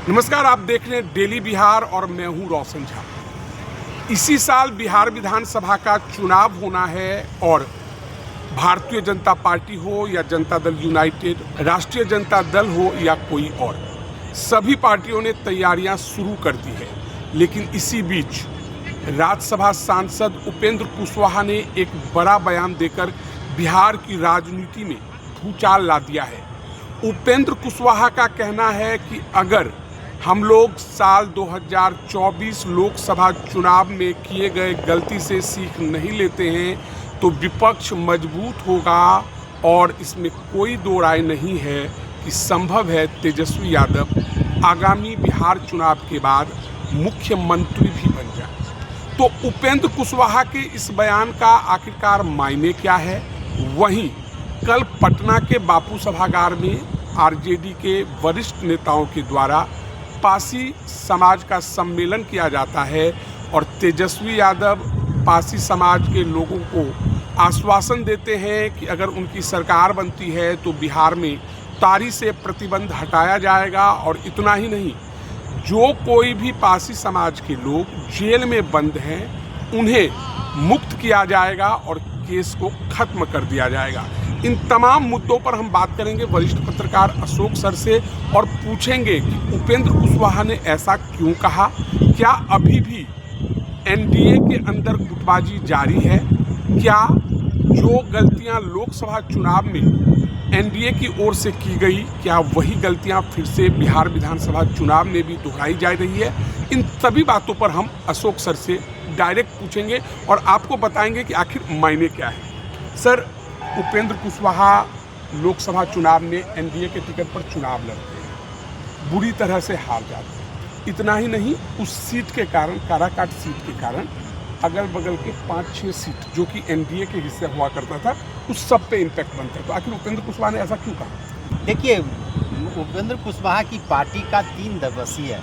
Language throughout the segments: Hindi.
नमस्कार, आप देख रहे हैं डेली बिहार और मैं हूं रोशन झा। इसी साल बिहार विधानसभा का चुनाव होना है और भारतीय जनता पार्टी हो या जनता दल यूनाइटेड, राष्ट्रीय जनता दल हो या कोई और, सभी पार्टियों ने तैयारियां शुरू कर दी है। लेकिन इसी बीच राज्यसभा सांसद उपेंद्र कुशवाहा ने एक बड़ा बयान देकर बिहार की राजनीति में भूचाल ला दिया है। उपेंद्र कुशवाहा का कहना है कि अगर हम लोग साल 2024 लोकसभा चुनाव में किए गए गलती से सीख नहीं लेते हैं तो विपक्ष मजबूत होगा और इसमें कोई दो राय नहीं है कि संभव है तेजस्वी यादव आगामी बिहार चुनाव के बाद मुख्यमंत्री भी बन जाए। तो उपेंद्र कुशवाहा के इस बयान का आखिरकार मायने क्या है? वहीं कल पटना के बापू सभागार में आरजेडी के वरिष्ठ नेताओं के द्वारा पासी समाज का सम्मेलन किया जाता है और तेजस्वी यादव पासी समाज के लोगों को आश्वासन देते हैं कि अगर उनकी सरकार बनती है तो बिहार में तारी से प्रतिबंध हटाया जाएगा और इतना ही नहीं, जो कोई भी पासी समाज के लोग जेल में बंद हैं उन्हें मुक्त किया जाएगा और केस को खत्म कर दिया जाएगा। इन तमाम मुद्दों पर हम बात करेंगे वरिष्ठ पत्रकार अशोक सर से और पूछेंगे कि उपेंद्र कुशवाहा ने ऐसा क्यों कहा, क्या अभी भी एनडीए के अंदर गुटबाजी जारी है, क्या जो गलतियां लोकसभा चुनाव में एनडीए की ओर से की गई क्या वही गलतियां फिर से बिहार विधानसभा चुनाव में भी दोहराई जा रही है। इन सभी बातों पर हम अशोक सर से डायरेक्ट पूछेंगे और आपको बताएंगे कि आखिर मायने क्या है। सर, उपेंद्र कुशवाहा लोकसभा चुनाव में एनडीए के टिकट पर चुनाव लड़ते हैं, बुरी तरह से हार जाते हैं। इतना ही नहीं, उस सीट के कारण, काराकाट सीट के कारण अगल बगल के 5-6 सीट जो कि एनडीए के हिस्से हुआ करता था उस सब पे इम्पैक्ट बनता है। तो आखिर उपेंद्र कुशवाहा ने ऐसा क्यों कहा? देखिए, उपेंद्र कुशवाहा की पार्टी का 3 दिवसीय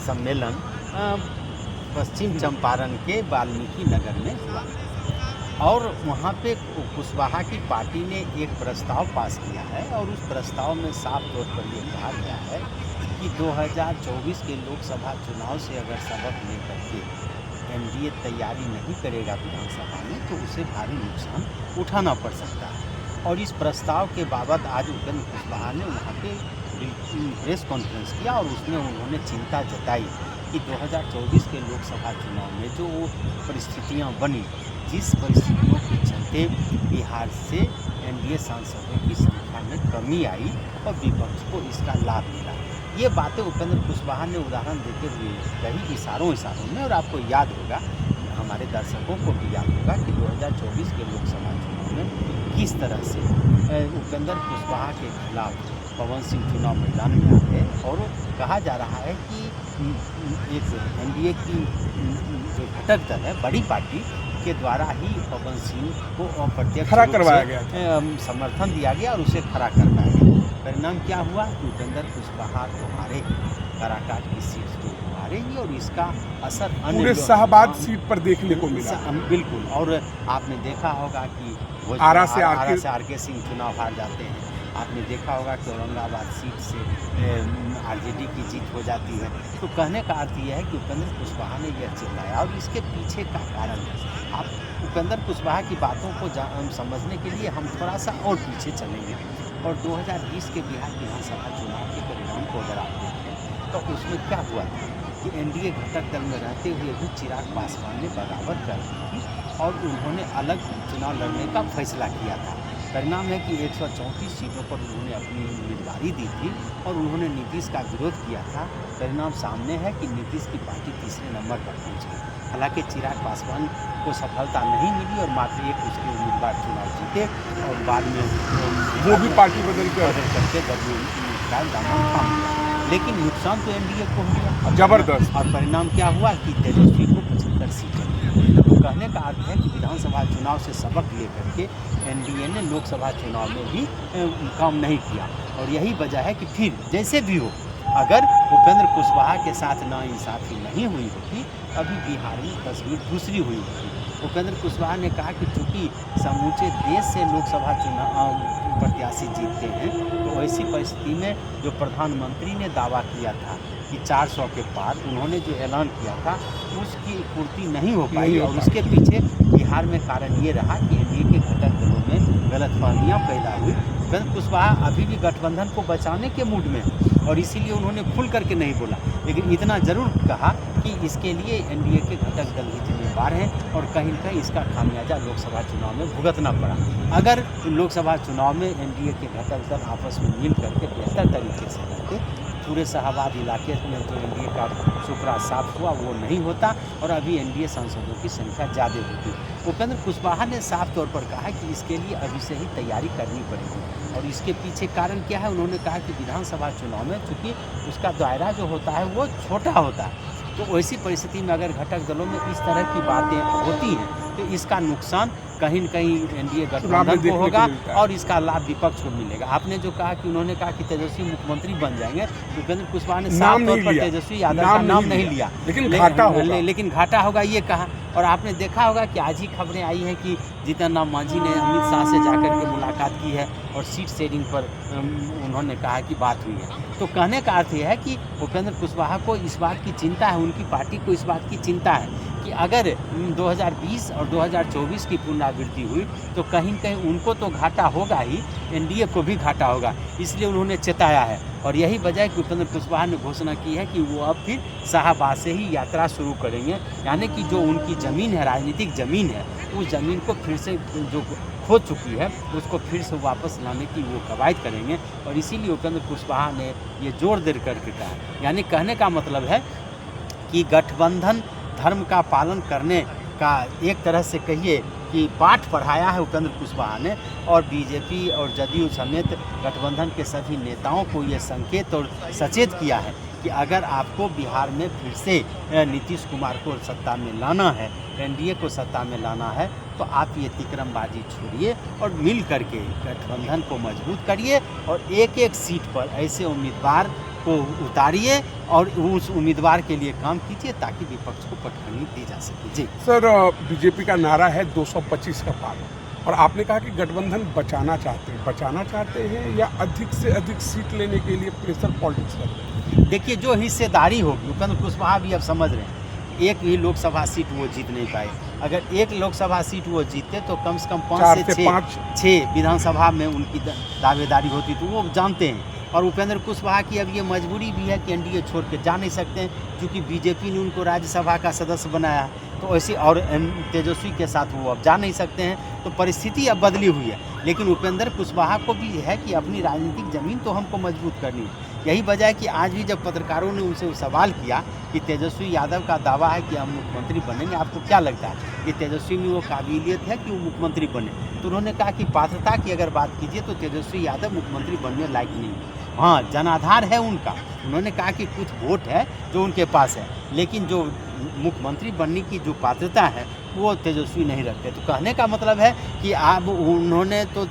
सम्मेलन पश्चिम चंपारण के वाल्मीकि नगर में हुआ और वहाँ पे कुशवाहा की पार्टी ने एक प्रस्ताव पास किया है और उस प्रस्ताव में साफ तौर पर ये कहा गया है कि 2024 के लोकसभा चुनाव से अगर सबक लेकर के एनडीए तैयारी नहीं करेगा विधानसभा में तो उसे भारी नुकसान उठाना पड़ सकता है। और इस प्रस्ताव के बाबत आज उपेंद्र कुशवाहा ने वहाँ पे प्रेस कॉन्फ्रेंस किया और उसमें उन्होंने चिंता जताई कि 2024 के लोकसभा चुनाव में जो परिस्थितियाँ बनी, जिस परिस्थितियों के चलते बिहार से एनडीए सांसदों की संख्या में कमी आई और विपक्ष को इसका लाभ मिला। ये बातें उपेंद्र कुशवाहा ने उदाहरण देते हुए कही इशारों में, और आपको याद होगा, हमारे दर्शकों को भी याद होगा कि 2024 के लोकसभा चुनाव में किस तरह से उपेंद्र कुशवाहा के खिलाफ पवन सिंह चुनाव मैदान में आए और कहा जा रहा है कि एक एनडीए की जो घटक दल है, बड़ी पार्टी के द्वारा ही पवन सिंह को अप्रत्यक्ष खड़ा करवाया गया, समर्थन दिया गया और उसे खड़ा करना है। परिणाम क्या हुआ? उपेंद्र कुशवाहा तो हारे, काराकाट की सीट तो हारे ही और इसका असर पूरे शाहबाद सीट पर देखने को मिला। बिल्कुल। और आपने देखा होगा कि आरा से आर.के. सिंह चुनाव हार जाते हैं। आपने देखा होगा कि औरंगाबाद सीट से आरजेडी की जीत हो जाती है। तो कहने का अर्थ यह है कि उपेंद्र कुशवाहा ने यह चिल्लाया और इसके पीछे का कारण है। आप उपेंद्र कुशवाहा की बातों को समझने के लिए हम थोड़ा सा और पीछे चलेंगे और 2020 के बिहार विधानसभा चुनाव के परिणाम को अगर आप देखें तो उसमें क्या हुआ था कि एनडीए घटक दल में रहते हुए भी चिराग पासवान ने बगावत कर दी थी और उन्होंने अलग चुनाव लड़ने का फैसला किया था। परिणाम है कि 134 सीटों पर उन्होंने अपनी उम्मीदवारी दी थी और उन्होंने नीतीश का विरोध किया था। परिणाम सामने है कि नीतीश की पार्टी तीसरे नंबर पर पहुंची। हालांकि चिराग पासवान को सफलता नहीं मिली और मात्र एक उसके उम्मीदवार चुनाव जीते और बाद में वो भी पार्टी बदल करके दामन थाम लिया। लेकिन नुकसान तो एनडीए को हो गया जबरदस्त। और परिणाम क्या हुआ कि तेजस्वी को 75 सीटें मिली। तो कहने का अर्थ है कि विधानसभा चुनाव से सबक लेकर के एनडीए ने लोकसभा चुनाव में भी काम नहीं किया और यही वजह है कि फिर जैसे भी हो, अगर उपेंद्र कुशवाहा के साथ नाइंसाफ़ी नहीं हुई होती अभी बिहार में तस्वीर दूसरी हुई होती। उपेंद्र कुशवाहा ने कहा कि चूंकि समूचे देश से लोकसभा चुनाव प्रत्याशी जीतते हैं, तो ऐसी परिस्थिति में जो प्रधानमंत्री ने दावा किया था कि 400 के पार उन्होंने जो ऐलान किया था उसकी पूर्ति नहीं हो पाई, और उसके पीछे बिहार में कारण ये रहा कि एनडीए के घटक दलों में गलतफहमियाँ पैदा हुई। उपेंद्र कुशवाहा अभी भी गठबंधन को बचाने के मूड में है और इसीलिए उन्होंने खुल करके नहीं बोला, लेकिन इतना ज़रूर कहा कि इसके लिए एनडीए के घटक दल ही जिम्मेदार हैं और कहीं न कहीं इसका खामियाजा लोकसभा चुनाव में भुगतना पड़ा। अगर लोकसभा चुनाव में एनडीए के घटक दल आपस में मिल करके बेहतर तरीके से करते, पूरे शाहबाद इलाके में जो एनडीए का सुपड़ा साफ हुआ वो नहीं होता और अभी एनडीए सांसदों की संख्या ज़्यादा होती। उपेंद्र कुशवाहा ने साफ तौर पर कहा कि इसके लिए अभी से ही तैयारी करनी पड़ेगी और इसके पीछे कारण क्या है। उन्होंने कहा कि विधानसभा चुनाव में चूँकि उसका दायरा जो होता है वो छोटा होता है, तो ऐसी परिस्थिति में अगर घटक दलों में इस तरह की बातें होती हैं तो इसका नुकसान कहीं न कहीं एनडीए गठबंधन को होगा और इसका लाभ विपक्ष को मिलेगा। आपने जो कहा कि उन्होंने कहा कि तेजस्वी मुख्यमंत्री बन जाएंगे, उपेंद्र कुशवाहा ने साफ तौर पर तेजस्वी यादव का नाम नहीं लिया, लेकिन घाटा होगा ये कहा। और आपने देखा होगा कि आज ही खबरें आई हैं कि जीतन राम मांझी ने अमित शाह से जाकर के मुलाकात की है और सीट शेयरिंग पर उन्होंने कहा कि बात हुई है। तो कहने का अर्थ यह है कि उपेंद्र कुशवाहा को इस बात की चिंता है, उनकी पार्टी को इस बात की चिंता है कि अगर 2020 और 2024 की पुनरावृत्ति हुई तो कहीं न कहीं उनको तो घाटा होगा ही, एनडीए को भी घाटा होगा। इसलिए उन्होंने चेताया है और यही वजह है कि उपेंद्र कुशवाहा ने घोषणा की है कि वो अब फिर शाहबाद से ही यात्रा शुरू करेंगे, यानी कि जो उनकी ज़मीन है, राजनीतिक ज़मीन है, उस ज़मीन को फिर से जो खो चुकी है उसको फिर से वापस लाने की वो कवायद करेंगे। और इसीलिए उपेंद्र कुशवाहा ने ये जोर दे करके कहा, यानी कहने का मतलब है कि गठबंधन धर्म का पालन करने का एक तरह से कहिए कि पाठ पढ़ाया है उपेंद्र कुशवाहा ने, और बीजेपी और जदयू समेत गठबंधन के सभी नेताओं को ये संकेत और सचेत किया है कि अगर आपको बिहार में फिर से नीतीश कुमार को सत्ता में लाना है, एनडीए को सत्ता में लाना है, तो आप ये तिकरमबाजी छोड़िए और मिल करके गठबंधन को मजबूत करिए और एक एक सीट पर ऐसे उम्मीदवार को उतारिए और उस उम्मीदवार के लिए काम कीजिए ताकि विपक्ष को पटखनी दी जा सके। जी सर, बीजेपी का नारा है 225 का पार, और आपने कहा कि गठबंधन बचाना चाहते हैं या अधिक से अधिक सीट लेने के लिए प्रेशर पॉलिटिक्स कर रहे हैं? देखिए, जो हिस्सेदारी होगी, उपेंद्र कुशवाहा भी अब समझ रहे हैं, एक भी लोकसभा सीट वो जीत नहीं पाए। अगर एक लोकसभा सीट वो जीतते तो कम से कम 5 से 6 विधानसभा में उनकी दावेदारी होती, तो वो जानते हैं। और उपेंद्र कुशवाहा की अब ये मजबूरी भी है कि एनडीए छोड़ के जा नहीं सकते हैं, क्योंकि बीजेपी ने उनको राज्यसभा का सदस्य बनाया है, तो ऐसे और तेजस्वी के साथ वो अब जा नहीं सकते हैं, तो परिस्थिति अब बदली हुई है। लेकिन उपेंद्र कुशवाहा को भी है कि अपनी राजनीतिक ज़मीन तो हमको मजबूत करनी है। यही वजह है कि आज भी जब पत्रकारों ने उनसे सवाल किया कि तेजस्वी यादव का दावा है कि हम मुख्यमंत्री बनेंगे, आपको क्या लगता है कि तेजस्वी में वो काबिलियत है कि वो मुख्यमंत्री बने, तो उन्होंने कहा कि पात्रता की अगर बात कीजिए तो तेजस्वी यादव मुख्यमंत्री बनने लायक नहीं है। हाँ, जनाधार है उनका, उन्होंने कहा कि कुछ वोट है जो उनके पास है, लेकिन जो मुख्यमंत्री बनने की जो पात्रता है वो तेजस्वी नहीं रखते। तो कहने का मतलब है कि अब उन्होंने तो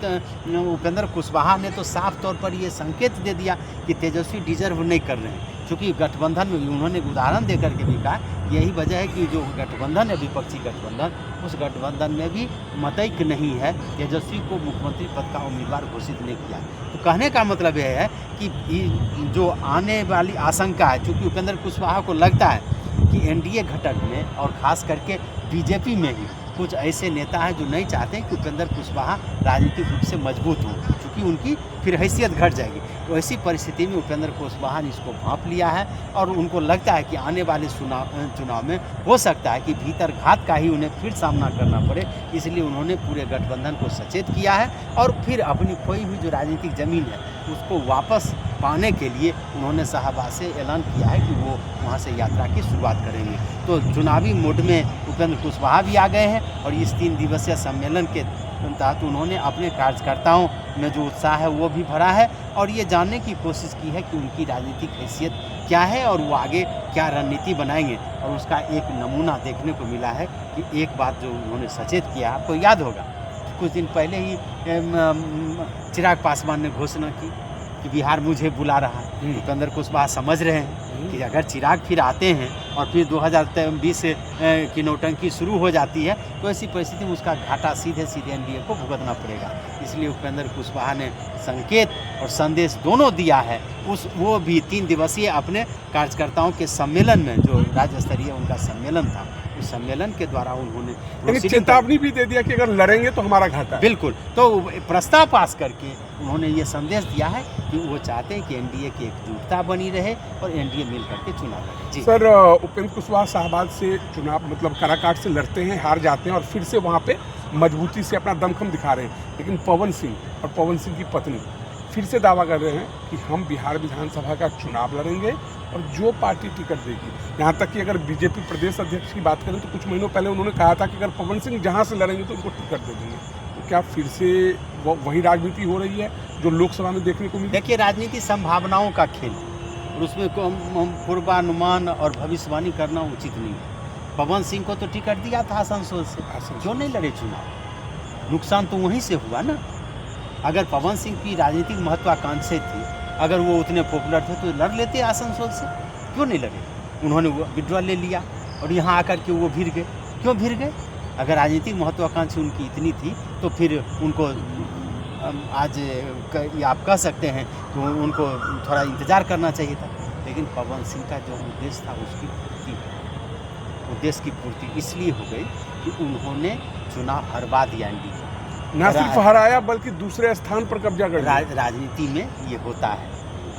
उपेंद्र कुशवाहा ने तो साफ तौर पर ये संकेत दे दिया कि तेजस्वी डिजर्व नहीं कर रहे हैं, क्योंकि गठबंधन में उन्होंने उदाहरण दे करके भी कहा, यही वजह है कि जो गठबंधन है, विपक्षी गठबंधन, उस गठबंधन में भी मतैक नहीं है, तेजस्वी को मुख्यमंत्री पद का उम्मीदवार घोषित नहीं किया। तो कहने का मतलब यह है कि जो आने वाली आशंका है, चूँकि उपेंद्र कुशवाहा को लगता है कि एनडीए घटक में और ख़ास करके बीजेपी में ही कुछ ऐसे नेता हैं जो नहीं चाहते हैं कि उपेंद्र कुशवाहा राजनीतिक रूप से मजबूत हों, क्योंकि उनकी फिर हैसियत घट जाएगी। तो ऐसी परिस्थिति में उपेंद्र कुशवाहा ने इसको भांप लिया है और उनको लगता है कि आने वाले चुनाव में हो सकता है कि भीतर घात का ही उन्हें फिर सामना करना पड़े, इसलिए उन्होंने पूरे गठबंधन को सचेत किया है और फिर अपनी खोई हुई जो राजनीतिक ज़मीन है उसको वापस पाने के लिए उन्होंने शाहबाद से ऐलान किया है कि वो वहाँ से यात्रा की शुरुआत करेंगे। तो चुनावी मोड में उपेंद्र कुशवाहा भी आ गए हैं और इस 3 दिवसीय सम्मेलन के तहत उन्होंने अपने कार्यकर्ताओं में जो उत्साह है वो भी भरा है और ये जानने की कोशिश की है कि उनकी राजनीतिक हैसियत क्या है और वो आगे क्या रणनीति बनाएंगे। और उसका एक नमूना देखने को मिला है कि एक बात जो उन्होंने सचेत किया, आपको याद होगा कि कुछ दिन पहले ही चिराग पासवान ने घोषणा की कि बिहार मुझे बुला रहा है। उपेंद्र कुशवाहा समझ रहे हैं कि अगर चिराग फिर आते हैं और फिर 2020 की नौटंकी शुरू हो जाती है तो ऐसी परिस्थिति में उसका घाटा सीधे सीधे एनडीए को भुगतना पड़ेगा। इसलिए उपेंद्र कुशवाहा ने संकेत और संदेश दोनों दिया है। वो भी 3 दिवसीय अपने कार्यकर्ताओं के सम्मेलन में, जो राज्य स्तरीय उनका सम्मेलन था, उस सम्मेलन के द्वारा उन्होंने चेतावनी भी दे दिया कि अगर लड़ेंगे तो हमारा घाटा है। बिल्कुल। तो प्रस्ताव पास करके उन्होंने ये संदेश दिया है कि वो चाहते हैं कि एनडीए की एकजुटता बनी रहे और एनडीए मिल करके चुनाव लड़े। जी सर, उपेंद्र कुशवाहा शाहबाद से चुनाव मतलब काराकाट से लड़ते हैं, हार जाते हैं और फिर से वहाँ पे मजबूती से अपना दमखम दिखा रहे हैं। लेकिन पवन सिंह और पवन सिंह की पत्नी फिर से दावा कर रहे हैं कि हम बिहार विधानसभा का चुनाव लड़ेंगे और जो पार्टी टिकट देगी, यहाँ तक कि अगर बीजेपी प्रदेश अध्यक्ष की बात करें तो कुछ महीनों पहले उन्होंने कहा था कि अगर पवन सिंह जहाँ से लड़ेंगे तो उनको टिकट दे देंगे। तो क्या फिर से वही राजनीति हो रही है जो लोकसभा में देखने को मिली? देखिए, राजनीति संभावनाओं का खेल और उसमें पूर्वानुमान और भविष्यवाणी करना उचित नहीं है। पवन सिंह को तो टिकट दिया था आसनसोल से, क्यों नहीं लड़े चुनाव? नुकसान तो वहीं से हुआ ना। अगर पवन सिंह की राजनीतिक महत्वाकांक्षा थी, अगर वो उतने पॉपुलर थे तो लड़ लेते आसनसोल से, क्यों नहीं लड़े? उन्होंने विड्रॉल ले लिया और यहाँ आकर के वो भिड़ गए। क्यों भिड़ गए? अगर राजनीतिक महत्वाकांक्षा उनकी इतनी थी तो फिर उनको आज आप कह सकते हैं कि उनको थोड़ा इंतज़ार करना चाहिए था। लेकिन पवन सिंह का जो उद्देश्य था उसकी पूर्ति, उद्देश्य की पूर्ति इसलिए हो गई कि उन्होंने चुनाव हरवा दिया एनडीए को। न सिर्फ हराया बल्कि दूसरे स्थान पर कब्जा कर लिया। राजनीति में ये होता है।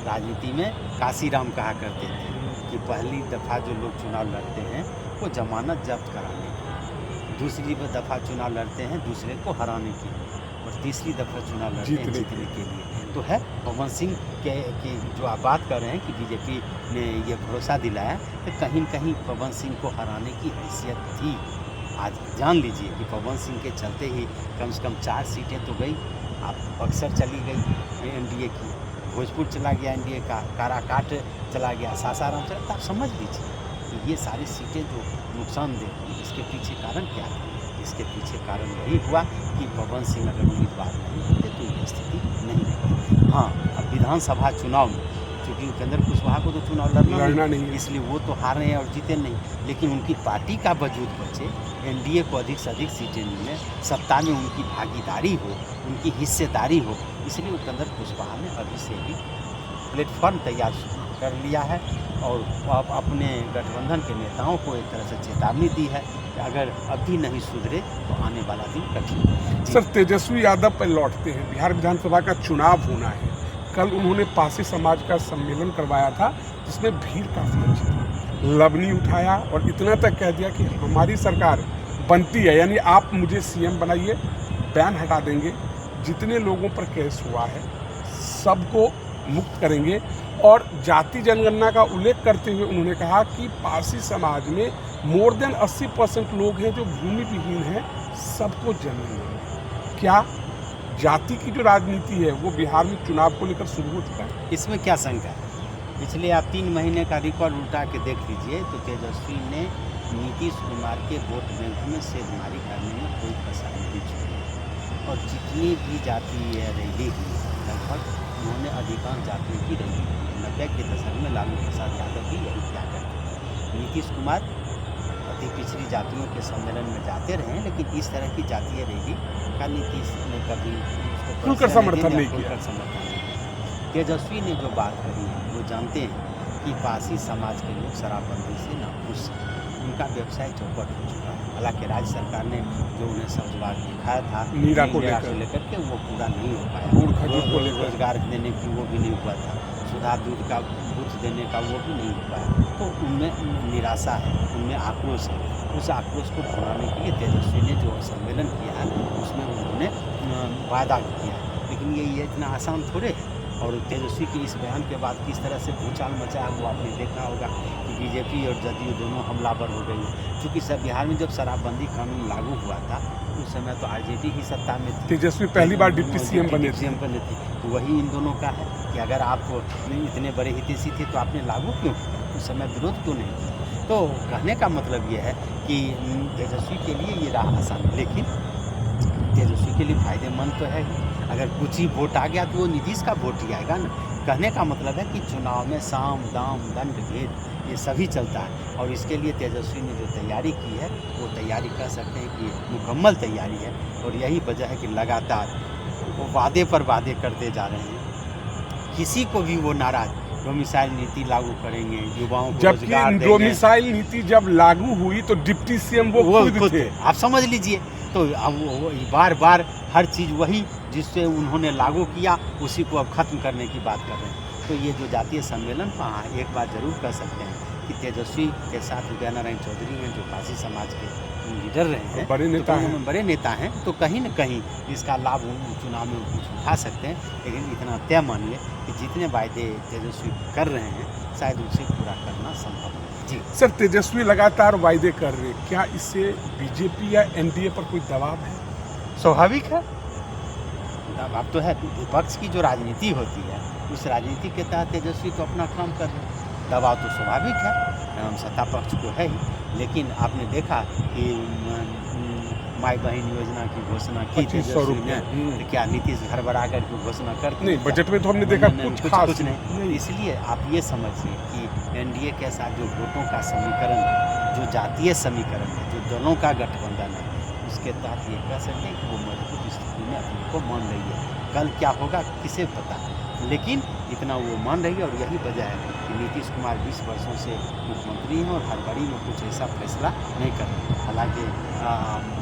राजनीति में काशीराम कहा करते थे कि पहली दफ़ा जो लोग चुनाव लड़ते हैं वो जमानत जब्त कराने की, दूसरी दफ़ा चुनाव लड़ते हैं दूसरे को हराने की, और तीसरी दफ़ा चुनाव लड़ते हैं जीतने के लिए। तो है पवन सिंह की जो आप बात कर रहे हैं कि बीजेपी ने ये भरोसा दिलाया, तो कहीं न कहीं पवन सिंह को हराने की हैसियत थी। आज जान लीजिए कि पवन सिंह के चलते ही कम से कम 4 सीटें तो गई। आप बक्सर चली गई एनडीए की, भोजपुर चला गया एनडीए का, काराकाट चला गया, सासाराम चला। तो आप समझ लीजिए कि ये सारी सीटें जो नुकसानदेह हुई, इसके पीछे कारण क्या है? इसके पीछे कारण यही हुआ कि पवन सिंह अगर उम्मीदवार नहीं होते तो ये स्थिति नहीं होती। हाँ, अब विधानसभा चुनाव में क्योंकि उपेंद्र कुशवाहा को तो चुनाव लड़ना नहीं, इसलिए वो तो हार रहे हैं और जीते नहीं। लेकिन उनकी पार्टी का वजूद बचे, एनडीए को अधिक से अधिक सीटें मिलें, सत्ता में उनकी भागीदारी हो, उनकी हिस्सेदारी हो, इसलिए उपेंद्र कुशवाहा ने अभी से ही प्लेटफॉर्म तैयार कर लिया है और अब अपने गठबंधन के नेताओं को एक तरह से चेतावनी दी है कि अगर अभी नहीं सुधरे तो आने वाला दिन कठिन है। सर, तेजस्वी यादव पर लौटते हैं। बिहार विधानसभा का चुनाव होना है। कल उन्होंने पासी समाज का सम्मेलन करवाया था जिसमें भीड़ काफ़ी अच्छी थी। लबनी उठाया और इतना तक कह दिया कि हमारी सरकार बनती है, यानी आप मुझे सीएम बनाइए, बैन हटा देंगे, जितने लोगों पर केस हुआ है सबको मुक्त करेंगे। और जाति जनगणना का उल्लेख करते हुए उन्होंने कहा कि पारसी समाज में मोर देन 80% लोग हैं जो भूमि विहीन हैं, सबको जमीन देंगे। क्या जाति की जो राजनीति है वो बिहार में चुनाव को लेकर शुरू हो चुका है? इसमें क्या शंका है? पिछले आप 3 महीने का रिकॉर्ड उल्टा के देख लीजिए तो तेजस्वी ने नीतीश कुमार के वोट बैंक में सेधमारी करने में कोई कसर नहीं छोड़ी। और जितनी भी जातीय रैली हुई लगभग उन्होंने अधिकांश जातियों की रैली की। 90 के दशक में लालू प्रसाद यादव भी यही क्या करते थे। नीतीश कुमार अति पिछड़ी जातियों के सम्मेलन में जाते रहे, लेकिन इस तरह की जातीय रैली का नीतीश ने कभी खुलकर समर्थन नहीं किया। तेजस्वी ने जो बात करी है वो जानते हैं कि पासी समाज के लोग शराबबंदी से नाखुश हैं, उनका व्यवसाय चौपट हो चुका है। हालांकि राज्य सरकार ने जो उन्हें समझवाद दिखाया था नीरा को लेकर के वो पूरा नहीं हो पाया। रोजगार देने की वो भी नहीं हुआ था, सुधा दूध का बूथ देने का वो भी नहीं हो पाया। तो उनमें निराशा है, उनमें आक्रोश है। उस आक्रोश को भुनाने के लिए तेजस्वी ने जो सम्मेलन किया है उसमें उन्होंने वादा किया है। लेकिन ये इतना आसान थोड़े है। और तेजस्वी के इस बयान के बाद किस तरह से भूचाल मचा है वो आपने देखा होगा कि बीजेपी और जदयू दोनों हमलावर हो गई है। क्योंकि सब बिहार में जब शराबबंदी कानून लागू हुआ था उस समय तो आरजेडी ही सत्ता में थी। तेजस्वी पहली बार डिप्टी सीएम बने थे। तो वही इन दोनों का है कि अगर आप इतने बड़े हितैषी थे तो आपने लागू क्यों, उस समय विरोध क्यों नहीं किया? तो कहने का मतलब ये है कि तेजस्वी के लिए ये राह आसान है, लेकिन तेजस्वी के लिए फायदेमंद तो है ही। अगर कुछ ही वोट आ गया तो वो नीतीश का वोट ही आएगा ना। कहने का मतलब है कि चुनाव में साम दाम दंड भेद ये सभी चलता है, और इसके लिए तेजस्वी ने जो तैयारी की है वो तैयारी कह सकते हैं कि मुकम्मल तैयारी है। और यही वजह है कि लगातार वो वादे पर वादे करते जा रहे हैं। किसी को भी वो नाराज, डोमिसाइल नीति लागू करेंगे, युवाओं को जबकि रोजगार देंगे। डोमिसाइल नीति जब लागू हुई तो डिप्टी सीएम वो खुद थे। आप समझ लीजिए, तो अब वो बार बार हर चीज़ वही जिससे उन्होंने लागू किया उसी को अब खत्म करने की बात कर रहे हैं। तो ये जो जातीय सम्मेलन, हाँ एक बात जरूर कह सकते हैं कि तेजस्वी के साथ उदय नारायण चौधरी हैं जो पारसी समाज के लीडर रहे हैं, बड़े नेता हैं, बड़े नेता हैं, तो कहीं न कहीं इसका लाभ चुनाव में कुछ उठा सकते हैं। लेकिन इतना तय मानिए कि जितने वायदे तेजस्वी कर रहे हैं शायद उसे पूरा करना संभव है। जी सर, तेजस्वी लगातार वायदे कर रहे हैं, क्या इससे बीजेपी या एनडीए पर कोई दबाव है? स्वाभाविक है, दबाव तो है। विपक्ष की जो राजनीति होती है उस राजनीति के तहत तेजस्वी तो अपना काम कर रहे हैं, दबाव तो स्वाभाविक है, सत्ता पक्ष को है ही। लेकिन आपने देखा कि माई बहन योजना की घोषणा की तेजस्वी ने, तो क्या नीतीश घर बरा कर की घोषणा करते नहीं, बजट में तो हमने देखा कुछ नहीं। इसलिए आप ये समझिए कि एनडीए के साथ जो वोटों का समीकरण है, जो जातीय समीकरण है, जो दलों का गठबंधन है, उसके तहत ये कह सकते हैं कि वो मजबूत स्थिति में अपने को मान रही है। कल क्या होगा किसे पता, लेकिन इतना वो मान रही है। और यही वजह है कि नीतीश कुमार 20 वर्षों से मुख्यमंत्री हैं और हड़बड़ी में कुछ ऐसा फैसला नहीं कर रहे। हालांकि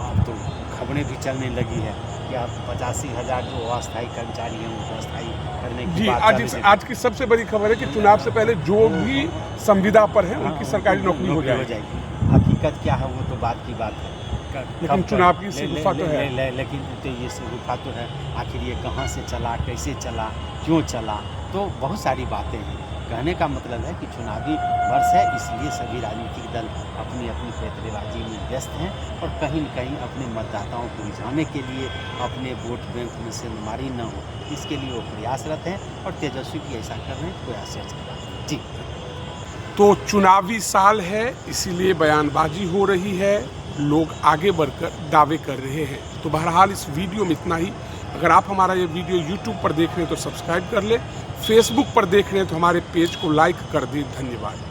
अब तो खबरें भी चलने लगी है कि अब 85,000 जो अस्थायी कर्मचारी हैं उनको अस्थायी करने की बात। आज की सबसे बड़ी खबर है कि चुनाव से पहले जो भी संविदा पर है उनकी सरकारी नौकरी हो जाएगी। हकीकत क्या है वो तो बात की बात है, लेकिन चुनाव की शिगुफा तो है। लेकिन तो ये शिगुफा तो है, आखिर ये कहाँ से चला, कैसे चला, क्यों चला, तो बहुत सारी बातें हैं। कहने का मतलब है कि चुनावी वर्ष है, इसलिए सभी राजनीतिक दल अपनी अपनी पैतरेबाजी में व्यस्त हैं और कहीं न कहीं अपने मतदाताओं को रिझाने के लिए, अपने वोट बैंक में से नुमारी न हो, इसके लिए वो प्रयासरत हैं। और तेजस्वी भी ऐसा कर रहे हैं, कोई आश्चर्य की बात नहीं। जी, तो चुनावी साल है, इसीलिए बयानबाजी हो रही है, लोग आगे बढ़कर दावे कर रहे हैं। तो बहरहाल इस वीडियो में इतना ही। अगर आप हमारा ये वीडियो यूट्यूब पर देख रहे हैं तो सब्सक्राइब कर लें, फेसबुक पर देख रहे हैं तो हमारे पेज को लाइक कर दें। धन्यवाद।